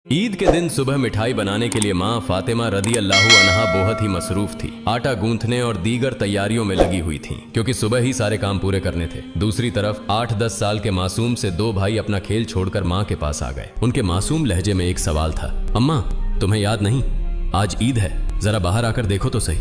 ईद के दिन सुबह मिठाई बनाने के लिए माँ फातिमा रदी अल्लाहु अन्हा बहुत ही मसरूफ थी। आटा गूंथने और दीगर तैयारियों में लगी हुई थी क्योंकि सुबह ही सारे काम पूरे करने थे। दूसरी तरफ 8-10 साल के मासूम से दो भाई अपना खेल छोड़कर माँ के पास आ गए। उनके मासूम लहजे में एक सवाल था, अम्मा तुम्हें याद नहीं, आज ईद है, जरा बाहर आकर देखो तो सही।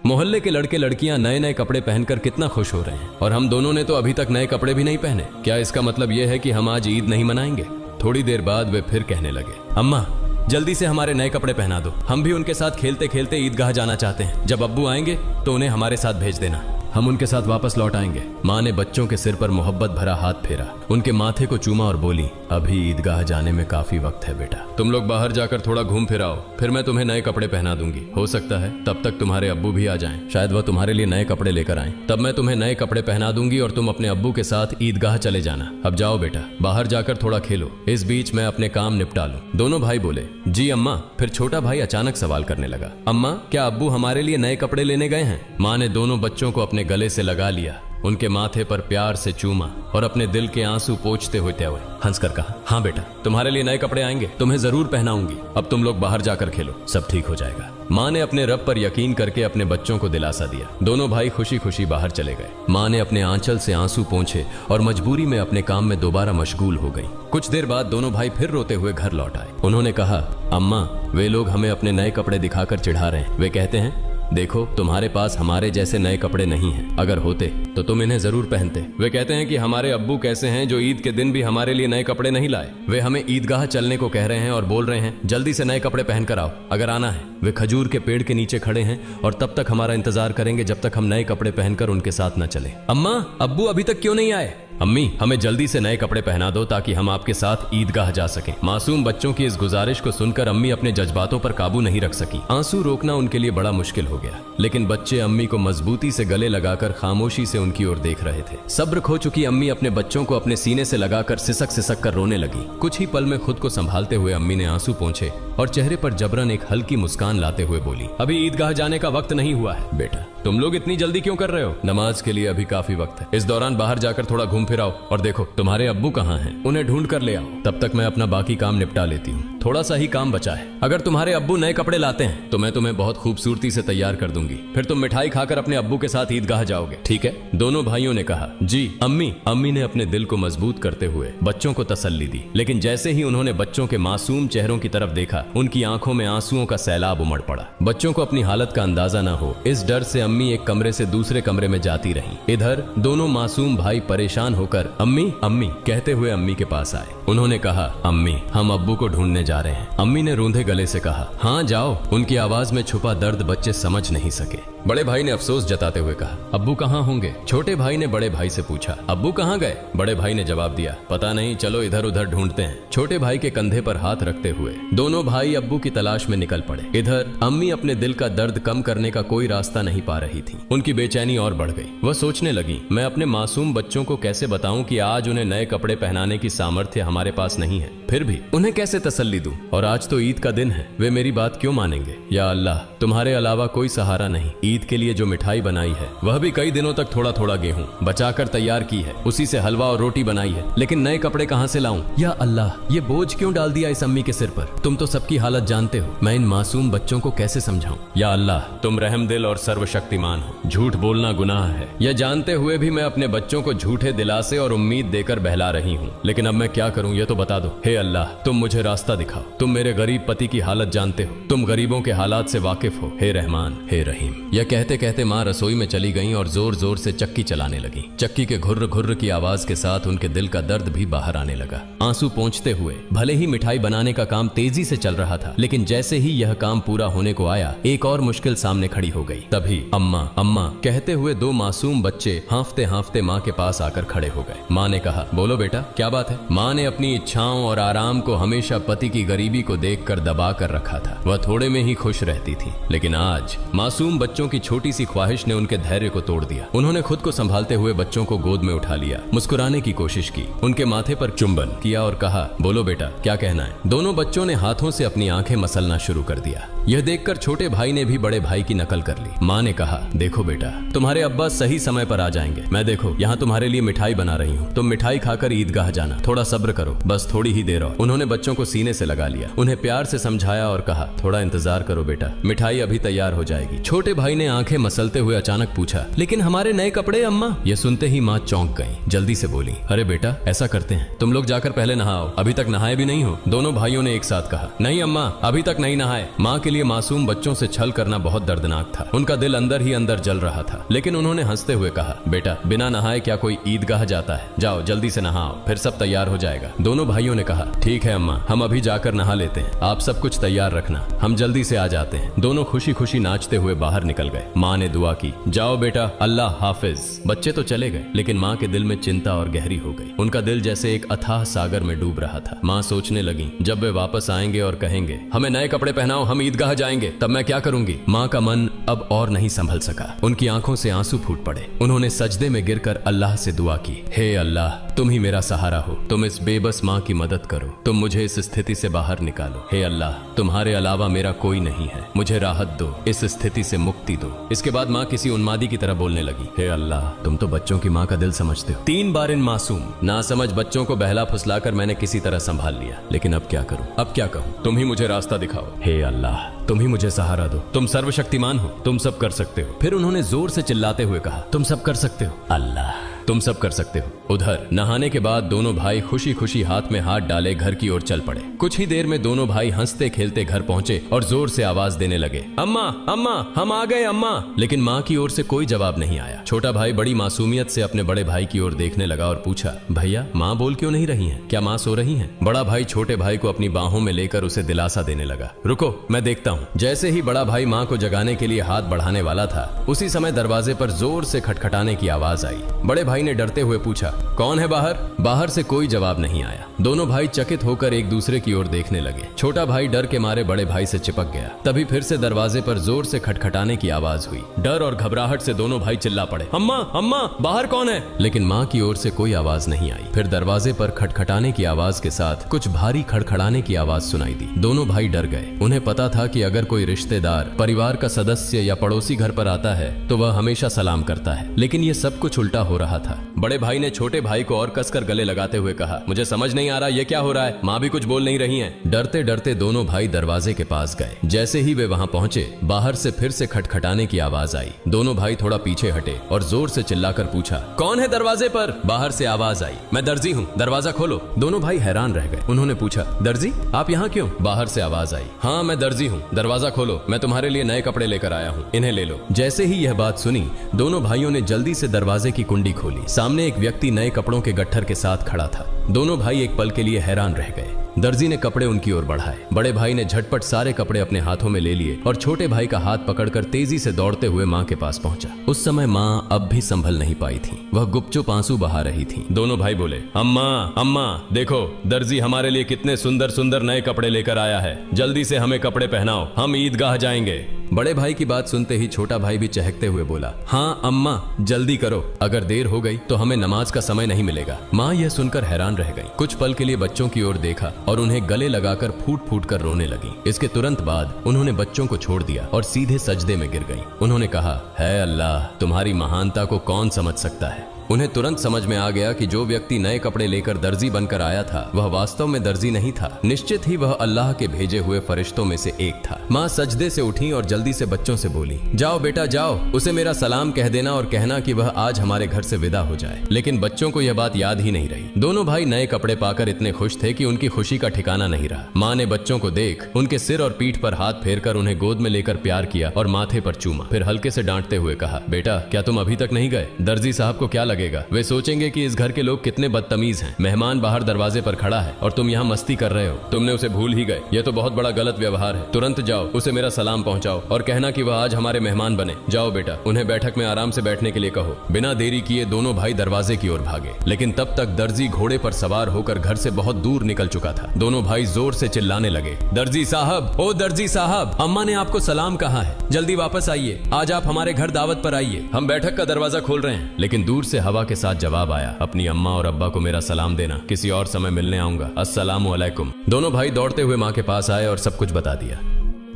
मोहल्ले के लड़के लड़कियां नए नए कपड़े पहनकर कितना खुश हो रहे हैं और हम दोनों ने तो अभी तक नए कपड़े भी नहीं पहने। क्या इसका मतलब यह है कि हम आज ईद नहीं मनाएंगे? थोड़ी देर बाद वे फिर कहने लगे, अम्मा जल्दी से हमारे नए कपड़े पहना दो, हम भी उनके साथ खेलते खेलते ईदगाह जाना चाहते हैं। जब अब्बू आएंगे तो उन्हें हमारे साथ भेज देना, हम उनके साथ वापस लौट आएंगे। माँ ने बच्चों के सिर पर मोहब्बत भरा हाथ फेरा, उनके माथे को चूमा और बोली, अभी ईदगाह जाने में काफी वक्त है बेटा, तुम लोग बाहर जाकर थोड़ा घूम फिर आओ, फिर मैं तुम्हें नए कपड़े पहना दूंगी। हो सकता है तब तक तुम्हारे अब्बू भी आ जाएं, शायद वह तुम्हारे लिए नए कपड़े लेकर आएं, तब मैं तुम्हें नए कपड़े पहना दूंगी और तुम अपने अब्बू के साथ ईदगाह चले जाना। अब जाओ बेटा, बाहर जाकर थोड़ा खेलो, इस बीच मैं अपने काम निपटा लूं। दोनों भाई बोले, जी अम्मा। फिर छोटा भाई अचानक सवाल करने लगा, अम्मा क्या अब्बू हमारे लिए नए कपड़े लेने गए हैं? माँ ने दोनों बच्चों को अपने गले से लगा लिया, उनके माथे पर प्यार से चूमा और अपने दिल के आंसू पोंछते हुए हंसकर कहा, हाँ बेटा तुम्हारे लिए नए कपड़े आएंगे, तुम्हें जरूर पहनाऊंगी, अब तुम लोग बाहर जाकर खेलो, सब ठीक हो जाएगा। माँ ने अपने रब पर यकीन करके अपने बच्चों को दिलासा दिया। दोनों भाई खुशी खुशी बाहर चले गए। माँ ने अपने आंचल से आंसू पोंछे और मजबूरी में अपने काम में दोबारा मशगूल हो गई। कुछ देर बाद दोनों भाई फिर रोते हुए घर लौट आए। उन्होंने कहा, अम्मा वे लोग हमें अपने नए कपड़े दिखाकर चिढ़ा रहे हैं। वे कहते हैं, देखो तुम्हारे पास हमारे जैसे नए कपड़े नहीं हैं, अगर होते तो तुम इन्हें जरूर पहनते। वे कहते हैं कि हमारे अब्बू कैसे हैं जो ईद के दिन भी हमारे लिए नए कपड़े नहीं लाए। वे हमें ईदगाह चलने को कह रहे हैं और बोल रहे हैं जल्दी से नए कपड़े पहनकर आओ, अगर आना है। वे खजूर के पेड़ के नीचे खड़े हैं और तब तक हमारा इंतजार करेंगे जब तक हम नए कपड़े पहनकर उनके साथ न चले। अम्मा अब्बू अभी तक क्यों नहीं आए? अम्मी हमें जल्दी से नए कपड़े पहना दो ताकि हम आपके साथ ईदगाह जा सकें। मासूम बच्चों की इस गुजारिश को सुनकर अम्मी अपने जज्बातों पर काबू नहीं रख सकी। आंसू रोकना उनके लिए बड़ा मुश्किल हो गया, लेकिन बच्चे अम्मी को मजबूती से गले लगाकर खामोशी से उनकी ओर देख रहे थे। सब्र खो चुकी अम्मी अपने बच्चों को अपने सीने से लगाकर सिसक सिसक कर रोने लगी। कुछ ही पल में खुद को संभालते हुए अम्मी ने आंसू पोंछे और चेहरे पर जबरन एक हल्की मुस्कान लाते हुए बोली, अभी ईदगाह जाने का वक्त नहीं हुआ है बेटा, तुम लोग इतनी जल्दी क्यों कर रहे हो? नमाज के लिए अभी काफी वक्त है। इस दौरान बाहर जाकर थोड़ा घूम फिर आओ और देखो तुम्हारे अब्बू कहाँ हैं, उन्हें ढूंढ कर ले आओ। तब तक मैं अपना बाकी काम निपटा लेती हूँ, थोड़ा सा ही काम बचा है। अगर तुम्हारे अब्बू नए कपड़े लाते हैं तो मैं तुम्हें बहुत खूबसूरती से तैयार कर दूंगी, फिर तुम मिठाई खाकर अपने अब्बू के साथ ईदगाह जाओगे, ठीक है? दोनों भाइयों ने कहा, जी अम्मी। अम्मी ने अपने दिल को मजबूत करते हुए बच्चों को तसल्ली दी, लेकिन जैसे ही उन्होंने बच्चों के मासूम चेहरों की तरफ देखा, उनकी आंखों में आंसुओं का सैलाब उमड़ पड़ा। बच्चों को अपनी हालत का अंदाजा न हो, इस डर से अम्मी एक कमरे से दूसरे कमरे में जाती रही। इधर दोनों मासूम भाई परेशान होकर अम्मी अम्मी कहते हुए अम्मी के पास आए। उन्होंने कहा, अम्मी हम अब्बू को ढूंढने जा रहे हैं। अम्मी ने रूंधे गले से कहा, हाँ जाओ। उनकी आवाज में छुपा दर्द बच्चे समझ नहीं सके। बड़े भाई ने अफसोस जताते हुए कहा, अब्बू कहाँ होंगे? छोटे भाई ने बड़े भाई से पूछा, अब्बू कहाँ गए? बड़े भाई ने जवाब दिया, पता नहीं, चलो इधर उधर ढूंढते हैं। छोटे भाई के कंधे पर हाथ रखते हुए दोनों भाई अब्बू की तलाश में निकल पड़े। इधर अम्मी अपने दिल का दर्द कम करने का कोई रास्ता नहीं पा रही थी। उनकी बेचैनी और बढ़ गई। वह सोचने लगी, मैं अपने मासूम बच्चों को कैसे बताऊं कि आज उन्हें नए कपड़े पहनाने की सामर्थ्य हमारे पास नहीं है, फिर भी उन्हें कैसे तसल्ली दूं? और आज तो ईद का दिन है, वे मेरी बात क्यों मानेंगे? या अल्लाह तुम्हारे अलावा कोई सहारा नहीं। ईद के लिए जो मिठाई बनाई है वह भी कई दिनों तक थोड़ा थोड़ा गेहूं बचाकर तैयार की है, उसी से हलवा और रोटी बनाई है, लेकिन नए कपड़े कहां से लाऊं? या अल्लाह ये बोझ क्यों डाल दिया इस अम्मी के सिर पर? तुम तो सबकी हालत जानते हो, मैं इन मासूम बच्चों को कैसे समझाऊं? या अल्लाह तुम रहम दिल और सर्वशक्तिमान हो, झूठ बोलना गुनाह है, यह जानते हुए भी मैं अपने बच्चों को झूठे दिलासे और उम्मीद देकर बहला रही हूँ, लेकिन अब मैं क्या करूँ ये तो बता दो। हे अल्लाह तुम मुझे रास्ता दिखाओ, तुम मेरे गरीब पति की हालत जानते हो, तुम गरीबों के हालात से वाकिफ हो, हे रहमान हे रहीम। यह कहते कहते माँ रसोई में चली गईं और जोर जोर से चक्की चलाने लगी। चक्की के घुर्र घुर्र की आवाज के साथ उनके दिल का दर्द भी बाहर आने लगा। आंसू पोंछते हुए भले ही मिठाई बनाने का काम तेजी से चल रहा था, लेकिन जैसे ही यह काम पूरा होने को आया, एक और मुश्किल सामने खड़ी हो गई। तभी अम्मा अम्मा कहते हुए दो मासूम बच्चे हांफते हांफते माँ के पास आकर खड़े हो गए। माँ ने कहा, बोलो बेटा क्या बात है? माँ ने अपनी इच्छाओं और आराम को हमेशा पति की गरीबी को देखकर दबा कर रखा था। वह थोड़े में ही खुश रहती थी, लेकिन आज मासूम बच्चों की की छोटी सी ख्वाहिश ने उनके धैर्य को तोड़ दिया। उन्होंने खुद को संभालते हुए बच्चों को गोद में उठा लिया, मुस्कुराने की कोशिश की, उनके माथे पर चुंबन किया और कहा, बोलो बेटा क्या कहना है। दोनों बच्चों ने हाथों से अपनी आंखें मसलना शुरू कर दिया। यह देखकर छोटे भाई ने भी बड़े भाई की नकल कर ली। माँ ने कहा, देखो बेटा तुम्हारे अब्बा सही समय पर आ जाएंगे। मैं देखो यहाँ तुम्हारे लिए मिठाई बना रही हूँ, तुम मिठाई खाकर ईदगाह जाना, थोड़ा सब्र करो, बस थोड़ी ही देर और। उन्होंने बच्चों को सीने से लगा लिया, उन्हें प्यार से समझाया और कहा, थोड़ा इंतजार करो बेटा, मिठाई अभी तैयार हो जाएगी। छोटे भाई ने आंखें मसलते हुए अचानक पूछा, लेकिन हमारे नए कपड़े अम्मा। यह सुनते ही माँ चौंक गई, जल्दी से बोली, अरे बेटा ऐसा करते हैं, तुम लोग जाकर पहले नहाओ, अभी तक नहाए भी नहीं हो। दोनों भाइयों ने एक साथ कहा, नहीं अम्मा अभी तक नहीं नहाए। माँ के लिए मासूम बच्चों से छल करना बहुत दर्दनाक था। उनका दिल अंदर ही अंदर जल रहा था, लेकिन उन्होंने हंसते हुए कहा, बेटा बिना नहाए क्या कोई ईदगाह जाता है, जाओ जल्दी से नहाओ, फिर सब तैयार हो जाएगा। दोनों भाइयों ने कहा, ठीक है अम्मा, हम अभी जाकर नहा लेते हैं, आप सब कुछ तैयार रखना, हम जल्दी से आ जाते हैं। दोनों खुशी खुशी नाचते हुए बाहर निकल गए। माँ ने दुआ की, जाओ बेटा, अल्लाह हाफिज। बच्चे तो चले गए, लेकिन माँ के दिल में चिंता और गहरी हो गई। उनका दिल जैसे एक अथाह सागर में डूब रहा था। माँ सोचने लगी, जब वे वापस आएंगे और कहेंगे, हमें नए कपड़े पहनाओ, हम ईदगाह जाएंगे, तब मैं क्या करूंगी। माँ का मन अब और नहीं संभल सका, उनकी आंखों से आंसू फूट पड़े। उन्होंने सजदे में गिरकर अल्लाह से दुआ की, हे अल्लाह तुम ही मेरा सहारा हो, तुम इस बेबस माँ की मदद करो, तुम मुझे इस स्थिति से बाहर निकालो। हे अल्लाह तुम्हारे अलावा मेरा कोई नहीं है, मुझे राहत दो, इस स्थिति से मुक्ति दो। इसके बाद माँ किसी उन्मादी की तरह बोलने लगी, हे अल्लाह तुम तो बच्चों की माँ का दिल समझते हो। 3 बार इन मासूम नासमझ बच्चों को बहला फुसलाकर मैंने किसी तरह संभाल लिया, लेकिन अब क्या करूं, अब क्या कहूं। तुम ही मुझे रास्ता दिखाओ, हे अल्लाह तुम ही मुझे सहारा दो, तुम सर्वशक्तिमान हो, तुम सब कर सकते हो। फिर उन्होंने जोर से चिल्लाते हुए कहा, तुम सब कर सकते हो अल्लाह, तुम सब कर सकते हो। उधर नहाने के बाद दोनों भाई खुशी खुशी हाथ में हाथ डाले घर की ओर चल पड़े। कुछ ही देर में दोनों भाई हंसते खेलते घर पहुंचे और जोर से आवाज देने लगे, अम्मा अम्मा हम आ गए अम्मा। लेकिन माँ की ओर से कोई जवाब नहीं आया। छोटा भाई बड़ी मासूमियत से अपने बड़े भाई की ओर देखने लगा और पूछा, भैया माँ बोल क्यों नहीं रही हैं, क्या माँ सो रही हैं? बड़ा भाई छोटे भाई को अपनी बाहों में लेकर उसे दिलासा देने लगा, रुको मैं देखता हूँ। जैसे ही बड़ा भाई माँ को जगाने के लिए हाथ बढ़ाने वाला था, उसी समय दरवाजे पर जोर से खटखटाने की आवाज आई। बड़े भाई ने डरते हुए पूछा, कौन है बाहर? बाहर से कोई जवाब नहीं आया। दोनों भाई चकित होकर एक दूसरे की ओर देखने लगे। छोटा भाई डर के मारे बड़े भाई से चिपक गया। तभी फिर से दरवाजे पर जोर से खटखटाने की आवाज हुई। डर और घबराहट से दोनों भाई चिल्ला पड़े, अम्मा अम्मा बाहर कौन है? लेकिन माँ की ओर से कोई आवाज नहीं आई। फिर दरवाजे पर खटखटाने की आवाज के साथ कुछ भारी खड़खड़ाने की आवाज सुनाई दी। दोनों भाई डर गए। उन्हें पता था कि अगर कोई रिश्तेदार, परिवार का सदस्य या पड़ोसी घर पर आता है तो वह हमेशा सलाम करता है, लेकिन ये सब कुछ उल्टा हो रहा था। बड़े भाई ने छोटे भाई को और कसकर गले लगाते हुए कहा, मुझे समझ नहीं आ रहा ये क्या हो रहा है, माँ भी कुछ बोल नहीं रही हैं। डरते डरते दोनों भाई दरवाजे के पास गए। जैसे ही वे वहां पहुंचे, बाहर से फिर से खटखटाने की आवाज आई। दोनों भाई थोड़ा पीछे हटे और जोर से चिल्लाकर पूछा, कौन है दरवाजे पर? बाहर से आवाज आई, मैं दर्जी हूँ, दरवाजा खोलो। दोनों भाई हैरान रह गए। उन्होंने पूछा, दर्जी आप यहाँ क्यों? बाहर से आवाज आई, हाँ मैं दर्जी हूँ, दरवाजा खोलो, मैं तुम्हारे लिए नए कपड़े लेकर आया हूँ, इन्हें ले लो। जैसे ही यह बात सुनी, दोनों भाइयों ने जल्दी से दरवाजे की कुंडी खोली। सामने एक व्यक्ति नए कपड़ों के गट्ठर के साथ खड़ा था। दोनों भाई एक पल के लिए हैरान रह गए। दर्जी ने कपड़े उनकी ओर बढ़ाए। बड़े भाई ने झटपट सारे कपड़े अपने हाथों में ले लिए और छोटे भाई का हाथ पकड़कर तेजी से दौड़ते हुए माँ के पास पहुंचा। उस समय माँ अब भी संभल नहीं पाई थी, वह गुपचुप आंसू बहा रही थी। दोनों भाई बोले, अम्मा अम्मा देखो दर्जी हमारे लिए कितने सुंदर सुंदर नए कपड़े लेकर आया है, जल्दी से हमें कपड़े पहनाओ, हम ईदगाह जाएंगे। बड़े भाई की बात सुनते ही छोटा भाई भी चहकते हुए बोला, हाँ अम्मा जल्दी करो, अगर देर हो गई तो हमें नमाज का समय नहीं मिलेगा। माँ यह सुनकर हैरान रह गई। कुछ पल के लिए बच्चों की ओर देखा और उन्हें गले लगाकर फूट फूट कर रोने लगी। इसके तुरंत बाद उन्होंने बच्चों को छोड़ दिया और सीधे सजदे में गिर गई। उन्होंने कहा, है अल्लाह तुम्हारी महानता को कौन समझ सकता है। उन्हें तुरंत समझ में आ गया कि जो व्यक्ति नए कपड़े लेकर दर्जी बनकर आया था वह वास्तव में दर्जी नहीं था, निश्चित ही वह अल्लाह के भेजे हुए फरिश्तों में से एक था। माँ सजदे से उठी और जल्दी से बच्चों से बोली, जाओ बेटा जाओ, उसे मेरा सलाम कह देना और कहना कि वह आज हमारे घर से विदा हो जाए। लेकिन बच्चों को यह बात याद ही नहीं रही। दोनों भाई नए कपड़े पाकर इतने खुश थे कि उनकी खुशी का ठिकाना नहीं रहा। माँ ने बच्चों को देख उनके सिर और पीठ पर हाथ फेरकर उन्हें गोद में लेकर प्यार किया और माथे पर चूमा। फिर हल्के से डांटते हुए कहा, बेटा क्या तुम अभी तक नहीं गए? दर्जी साहब को क्या लगेगा। वे सोचेंगे कि इस घर के लोग कितने बदतमीज हैं। मेहमान बाहर दरवाजे पर खड़ा है और तुम यहाँ मस्ती कर रहे हो। तुमने उसे भूल ही गए। यह तो बहुत बड़ा गलत व्यवहार है। तुरंत जाओ, उसे मेरा सलाम पहुंचाओ और कहना कि वह आज हमारे मेहमान बने। जाओ बेटा, उन्हें बैठक में आराम से बैठने के लिए कहो। बिना देरी किए दोनों भाई दरवाजे की ओर भागे, लेकिन तब तक दर्जी घोड़े पर सवार होकर घर से बहुत दूर निकल चुका था। दोनों भाई जोर से चिल्लाने लगे, दर्जी साहब, ओ दर्जी साहब, अम्मा ने आपको सलाम कहा है, जल्दी वापस आइए। आज आप हमारे घर दावत पर आइए, हम बैठक का दरवाजा खोल रहे हैं। लेकिन दूर से हवा के साथ जवाब आया, अपनी अम्मा और अब्बा को मेरा सलाम देना, किसी और समय मिलने आऊंगा, अस्सलामु अलैकुम। दोनों भाई दौड़ते हुए माँ के पास आए और सब कुछ बता दिया।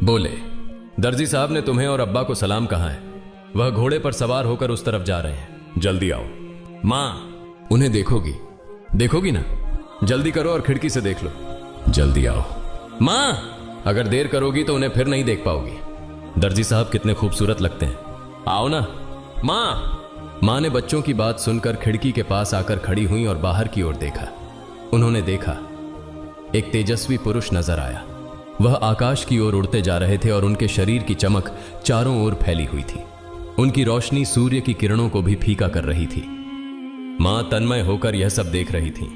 बोले, दर्जी साहब ने तुम्हें और अब्बा को सलाम कहा है, वह घोड़े पर सवार होकर उस तरफ जा रहे हैं, जल्दी आओ। माँ, उन्हें देखोगी ना? जल्दी करो और खिड़की से देख लो। जल्दी आओ। माँ, अगर देर करोगी तो उन्हें फिर नहीं देख पाओगी। दर्जी साहब कितने खूबसूरत लगते हैं, आओ ना। माँ ने बच्चों की बात सुनकर खिड़की के पास आकर खड़ी हुई और बाहर की ओर देखा। उन्होंने देखा एक तेजस्वी पुरुष नजर आया। वह आकाश की ओर उड़ते जा रहे थे और उनके शरीर की चमक चारों ओर फैली हुई थी। उनकी रोशनी सूर्य की किरणों को भी फीका कर रही थी। मां तन्मय होकर यह सब देख रही थी।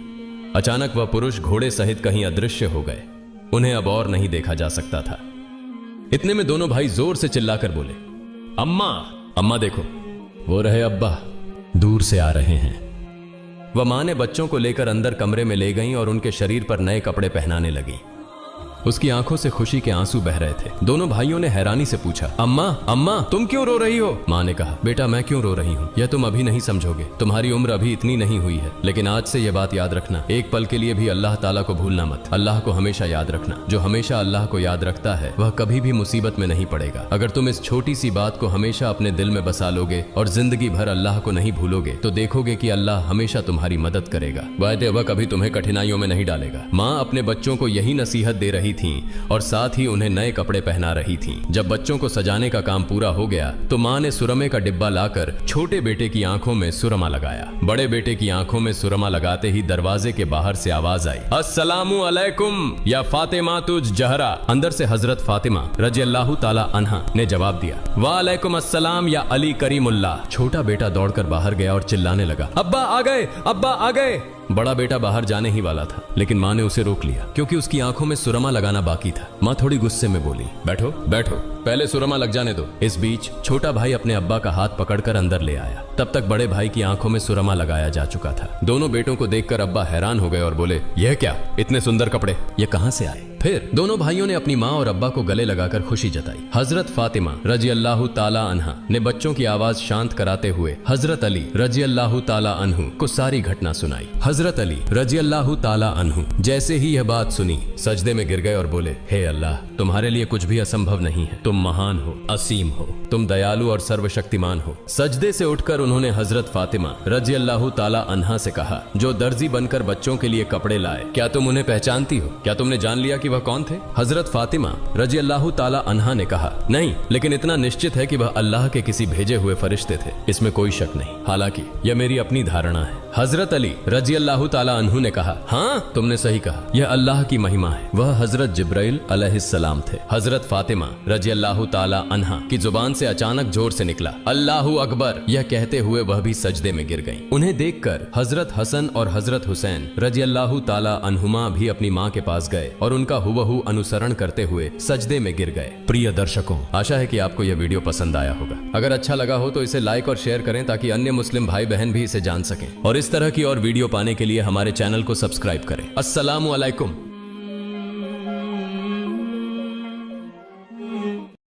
अचानक वह पुरुष घोड़े सहित कहीं अदृश्य हो गए। उन्हें अब और नहीं देखा जा सकता था। इतने में दोनों भाई जोर से चिल्लाकर बोले, अम्मा देखो, वो रहे अब्बा, दूर से आ रहे हैं। वह मां ने बच्चों को लेकर अंदर कमरे में ले गईं और उनके शरीर पर नए कपड़े पहनाने लगी। उसकी आंखों से खुशी के आंसू बह रहे थे। दोनों भाइयों ने हैरानी से पूछा, अम्मा तुम क्यों रो रही हो? मां ने कहा, बेटा मैं क्यों रो रही हूँ यह तुम अभी नहीं समझोगे। तुम्हारी उम्र अभी इतनी नहीं हुई है, लेकिन आज से यह बात याद रखना, एक पल के लिए भी अल्लाह ताला को भूलना मत। अल्लाह को हमेशा याद रखना। जो हमेशा अल्लाह को याद रखता है वह कभी भी मुसीबत में नहीं पड़ेगा। अगर तुम इस छोटी सी बात को हमेशा अपने दिल में बसा लोगे और जिंदगी भर अल्लाह को नहीं भूलोगे तो देखोगे कि अल्लाह हमेशा तुम्हारी मदद करेगा। वह कभी तुम्हें कठिनाइयों में नहीं डालेगा। माँ अपने बच्चों को यही नसीहत दे रही थी और साथ ही उन्हें नए कपड़े पहना रही थी। जब बच्चों को सजाने का काम पूरा हो गया तो मां ने सुरमे का डिब्बा लाकर छोटे बेटे की आंखों में सुरमा लगाया। बड़े बेटे की आंखों में सुरमा लगाते ही दरवाजे के बाहर से आवाज आई, अस्सलामु अलैकुम या फातिमा तुज जहरा। अंदर से हजरत फातिमा रज़ियल्लाहु ताला अन्हा ने जवाब दिया, वालेकुम अस्सलाम या अली करीमुल्लाह। छोटा बेटा दौड़कर बाहर गया और चिल्लाने लगा, अब्बा आ गए, अब्बा आ गए। बड़ा बेटा बाहर जाने ही वाला था, लेकिन मां ने उसे रोक लिया क्योंकि उसकी आंखों में सुरमा लगाना बाकी था। मां थोड़ी गुस्से में बोली, बैठो, पहले सुरमा लग जाने दो। इस बीच छोटा भाई अपने अब्बा का हाथ पकड़कर अंदर ले आया। तब तक बड़े भाई की आंखों में सुरमा लगाया जा चुका था। दोनों बेटों को देखकर अब्बा हैरान हो गए और बोले, यह क्या, इतने सुंदर कपड़े ये कहां से आए? फिर दोनों भाइयों ने अपनी माँ और अब्बा को गले लगाकर खुशी जताई। हजरत फातिमा रज़ियल्लाहु ताला अन्हा ने बच्चों की आवाज शांत कराते हुए हजरत अली रज़ियल्लाहु ताला अन्हु को सारी घटना सुनाई। हजरत अली रज़ियल्लाहु ताला अन्हु जैसे ही यह बात सुनी सजदे में गिर गए और बोले, हे अल्लाह, तुम्हारे लिए कुछ भी असंभव नहीं है। तुम महान हो, असीम हो, तुम दयालु और सर्वशक्तिमान हो। सजदे से उठकर उन्होंने हजरत फातिमा रज़ियल्लाहु ताला अन्हा से कहा, जो दर्जी बनकर बच्चों के लिए कपड़े लाए, क्या तुम उन्हें पहचानती हो? क्या तुमने जान लिया कि वह कौन थे? हजरत फातिमा रज़ियल्लाहु ताला अन्हा ने कहा, नहीं, लेकिन इतना निश्चित है कि वह अल्लाह के किसी भेजे हुए फरिश्ते थे, इसमें कोई शक नहीं। हालांकि यह मेरी अपनी धारणा है। हजरत अली रज़ियल्लाहु ताला अन्हु ने कहा, हाँ, तुमने सही कहा, यह अल्लाह की महिमा है। वह हजरत जिब्राइल अलैहिस्सलाम थे। हजरत फातिमा रज़ियल्लाहु ताला अन्हा की जुबान से अचानक जोर से निकला, अल्लाहु अकबर। यह कहते हुए वह भी सजदे में गिर गईं। उन्हें देखकर हजरत हसन और हजरत हुसैन रज़ियल्लाहु ताला अन्हुमा भी अपनी माँ के पास गए और उनका हुबहू अनुसरण करते हुए सजदे में गिर गए। प्रिय दर्शकों, आशा है कि आपको यह वीडियो पसंद आया होगा। अगर अच्छा लगा हो तो इसे लाइक और शेयर करें ताकि अन्य मुस्लिम भाई बहन भी इसे जान सकें। और इस तरह की और वीडियो पाने के लिए हमारे चैनल को सब्सक्राइब करें। अस्सलामु अलैकुम।